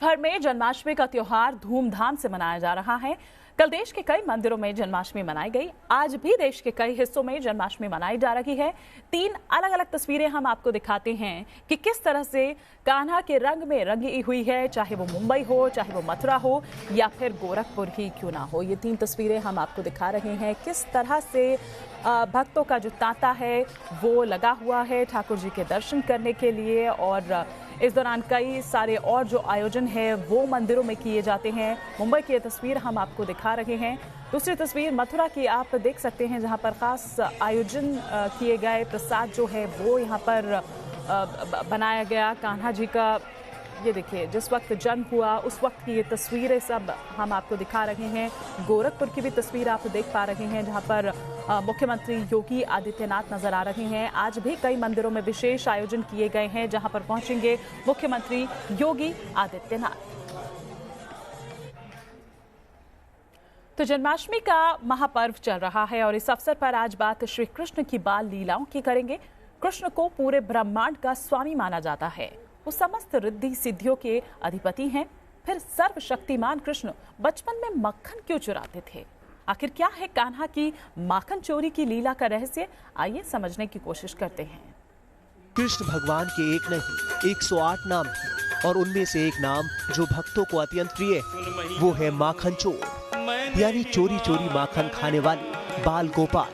भर में जन्माष्टमी का त्योहार धूमधाम से मनाया जा रहा है। कल देश के कई मंदिरों में जन्माष्टमी मनाई गई। आज भी देश के कई हिस्सों में जन्माष्टमी मनाई जा रही है। 3 अलग अलग तस्वीरें हम आपको दिखाते हैं कि किस तरह से कान्हा के रंग में रंगी हुई है, चाहे वो मुंबई हो, चाहे वो मथुरा हो या फिर गोरखपुर ही क्यों ना हो। ये 3 तस्वीरें हम आपको दिखा रहे हैं किस तरह से भक्तों का जो तांता है वो लगा हुआ है ठाकुर जी के दर्शन करने के लिए। और इस दौरान कई सारे और जो आयोजन है वो मंदिरों में किए जाते हैं। मुंबई की ये तस्वीर हम आपको दिखा रहे हैं। दूसरी तस्वीर मथुरा की आप देख सकते हैं, जहां पर खास आयोजन किए गए। प्रसाद जो है वो यहाँ पर बनाया गया कान्हा जी का। ये देखिए, जिस वक्त जन्म हुआ उस वक्त की ये तस्वीरें सब हम आपको दिखा रहे हैं। गोरखपुर की भी तस्वीर आप देख पा रहे हैं, जहां पर मुख्यमंत्री योगी आदित्यनाथ नजर आ रहे हैं। आज भी कई मंदिरों में विशेष आयोजन किए गए हैं, जहां पर पहुंचेंगे मुख्यमंत्री योगी आदित्यनाथ। तो जन्माष्टमी का महापर्व चल रहा है और इस अवसर पर आज बात श्री कृष्ण की बाल लीलाओं की करेंगे। कृष्ण को पूरे ब्रह्मांड का स्वामी माना जाता है। वो समस्त रिद्धि सिद्धियों के अधिपति हैं। फिर सर्वशक्तिमान कृष्ण बचपन में मक्खन क्यों चुराते थे? आखिर क्या है कान्हा की माखन चोरी की लीला का रहस्य? आइए समझने की कोशिश करते हैं। कृष्ण भगवान के एक नहीं 108 नाम हैं और उनमें से एक नाम जो भक्तों को अत्यंत प्रिय है वो है माखन चोर, यानी चोरी चोरी माखन खाने वाले बाल गोपाल।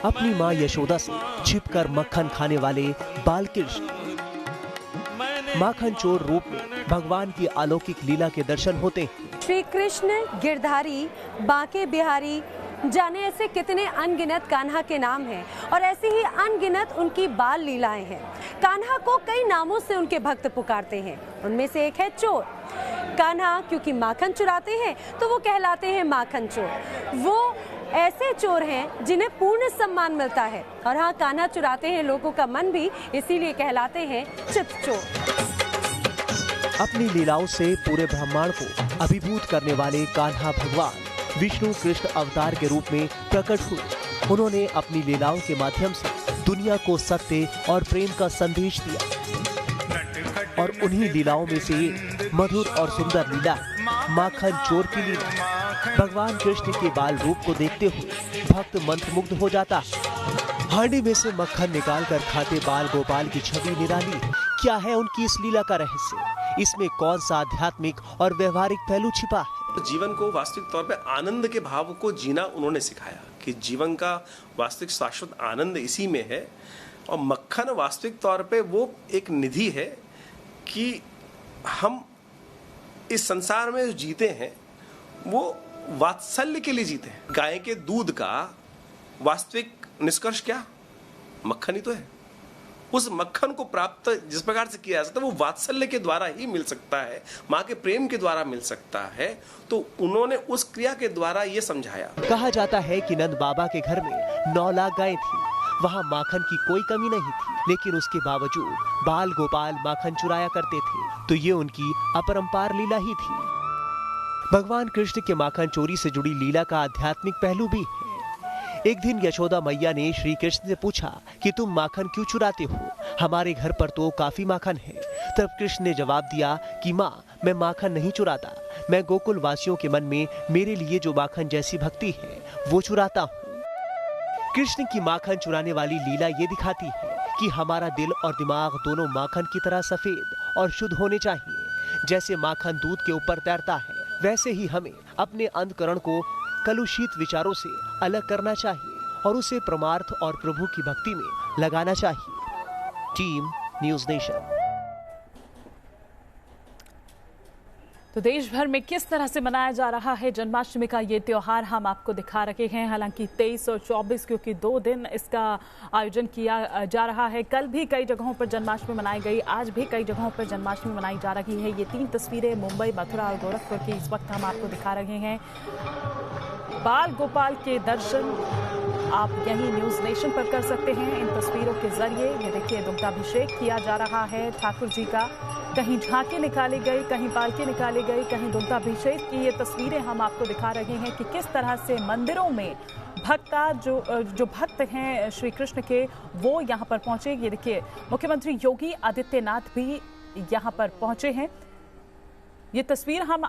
अपनी माँ यशोदा से छिपकर मक्खन खाने वाले बाल कृष्ण। माखन चोर रूप में भगवान की अलौकिक लीला के दर्शन होते हैं। श्री कृष्ण गिरधारी, बांके बिहारी, जाने ऐसे कितने अनगिनत कान्हा के नाम हैं और ऐसी ही अनगिनत उनकी बाल लीलाएं हैं। कान्हा को कई नामों से उनके भक्त पुकारते हैं, उनमें से एक है चोर। कान्हा क्योंकि माखन चुराते हैं तो वो कहलाते हैं माखन चोर। वो ऐसे चोर हैं जिन्हें पूर्ण सम्मान मिलता है। और हाँ, कान्हा चुराते हैं लोगों का मन भी, इसीलिए कहलाते हैं चित चोर। अपनी लीलाओं से पूरे ब्रह्मांड को अभिभूत करने वाले कान्हा भगवान विष्णु कृष्ण अवतार के रूप में प्रकट हुए। उन्होंने अपनी लीलाओं के माध्यम से दुनिया को सत्य और प्रेम का संदेश दिया। और उन्हीं लीलाओं में से मधुर और सुंदर लीला माखन चोर की लीला। भगवान कृष्ण के बाल रूप को देखते हुए भक्त मंत्रमुग्ध हो जाता है। हांडी में से मक्खन निकालकर खाते बाल गोपाल की छवि निराली। क्या है उनकी इस लीला का रहस्य? इसमें कौन सा आध्यात्मिक और व्यवहारिक पहलू छिपा है? तो जीवन को वास्तविक तौर पे आनंद के भाव को जीना उन्होंने सिखाया कि जीवन का वास्तविक शाश्वत आनंद इसी में है। और मक्खन वास्तविक तौर पे वो एक निधि है कि हम इस संसार में जो जीते हैं वो वात्सल्य के लिए जीते हैं। गाय के दूध का वास्तविक निष्कर्ष क्या? मक्खन ही तो है। उस मक्खन को प्राप्त जिस प्रकार से किया जा सकता है वो वात्सल्य के द्वारा ही मिल सकता है, माँ के प्रेम के द्वारा मिल सकता है। तो उन्होंने उस क्रिया के द्वारा ये समझाया। कहा जाता है कि नंद बाबा के घर में 9 लाख गायें थी। वहाँ माखन की कोई कमी नहीं थी, लेकिन उसके बावजूद बाल गोपाल माखन चुराया करते थे। तो ये उनकी अपरंपार लीला ही थी। भगवान कृष्ण के माखन चोरी से जुड़ी लीला का आध्यात्मिक पहलू भी है। एक दिन यशोदा मैया ने श्री कृष्ण से पूछा कि तुम माखन क्यों चुराते हो? हमारे घर पर तो काफी माखन है। तब कृष्ण ने जवाब दिया कि माँ, मैं माखन नहीं चुराता। मैं गोकुल वासियों के मन में मेरे लिए जो माखन जैसी भक्ति है वो चुराता हूँ। कृष्ण की माखन चुराने वाली लीला ये दिखाती है कि हमारा दिल और दिमाग दोनों माखन की तरह सफेद और शुद्ध होने चाहिए। जैसे माखन दूध के ऊपर तैरता है, वैसे ही हमें अपने अंतःकरण को कलुषित विचारों से अलग करना चाहिए और उसे परमार्थ और प्रभु की भक्ति में लगाना चाहिए। Team news nation. तो देश भर में किस तरह से मनाया जा रहा है जन्माष्टमी का ये त्योहार हम आपको दिखा रहे हैं। हालांकि 23 और 24 क्योंकि 2 दिन इसका आयोजन किया जा रहा है। कल भी कई जगहों पर जन्माष्टमी मनाई गई, आज भी कई जगहों पर जन्माष्टमी मनाई जा रही है। ये 3 तस्वीरें मुंबई, मथुरा और गोरखपुर की इस वक्त हम आपको दिखा रहे हैं। बाल गोपाल के दर्शन आप यही न्यूज़ नेशन पर कर सकते हैं इन तस्वीरों के जरिए। ये देखिए, दुग्धाभिषेक किया जा रहा है ठाकुर जी का। कहीं झांकी निकाली गई, कहीं पालकी निकाली गई, कहीं दुग्धाभिषेक की ये तस्वीरें हम आपको दिखा रहे हैं कि किस तरह से मंदिरों में जो भक्त हैं श्री कृष्ण के वो यहाँ पर पहुंचे। ये देखिए, मुख्यमंत्री योगी आदित्यनाथ भी यहाँ पर पहुंचे हैं। ये तस्वीर हम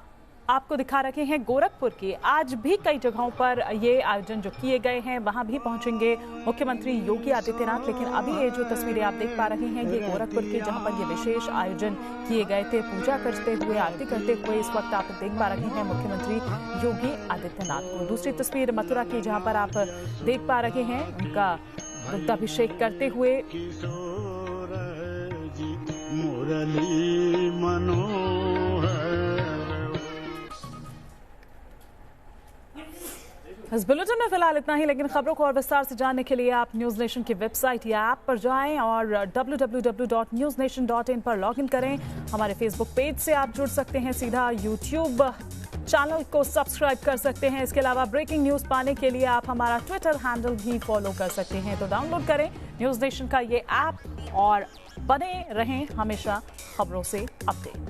आपको दिखा रहे हैं गोरखपुर की। आज भी कई जगहों पर ये आयोजन जो किए गए हैं वहां भी पहुंचेंगे मुख्यमंत्री योगी आदित्यनाथ। लेकिन अभी ये जो तस्वीरें आप देख पा रहे हैं ये गोरखपुर की, जहां पर ये विशेष आयोजन किए गए थे पूजा करते हुए, आरती करते हुए। इस वक्त आप देख पा रहे हैं मुख्यमंत्री योगी आदित्यनाथ को। दूसरी तस्वीर मथुरा की, जहां पर आप देख पा रहे हैं उनका दुग्धाभिषेक करते हुए। इस बुलेटिन में फिलहाल इतना ही, लेकिन खबरों को और विस्तार से जानने के लिए आप न्यूज़ नेशन की वेबसाइट या ऐप पर जाएं और www.newsnation.in पर लॉगिन करें। हमारे फेसबुक पेज से आप जुड़ सकते हैं, सीधा यूट्यूब चैनल को सब्सक्राइब कर सकते हैं। इसके अलावा ब्रेकिंग न्यूज़ पाने के लिए आप हमारा ट्विटर हैंडल भी फॉलो कर सकते हैं। तो डाउनलोड करें न्यूज़ नेशन का ये ऐप और बने रहें हमेशा खबरों से अपडेट।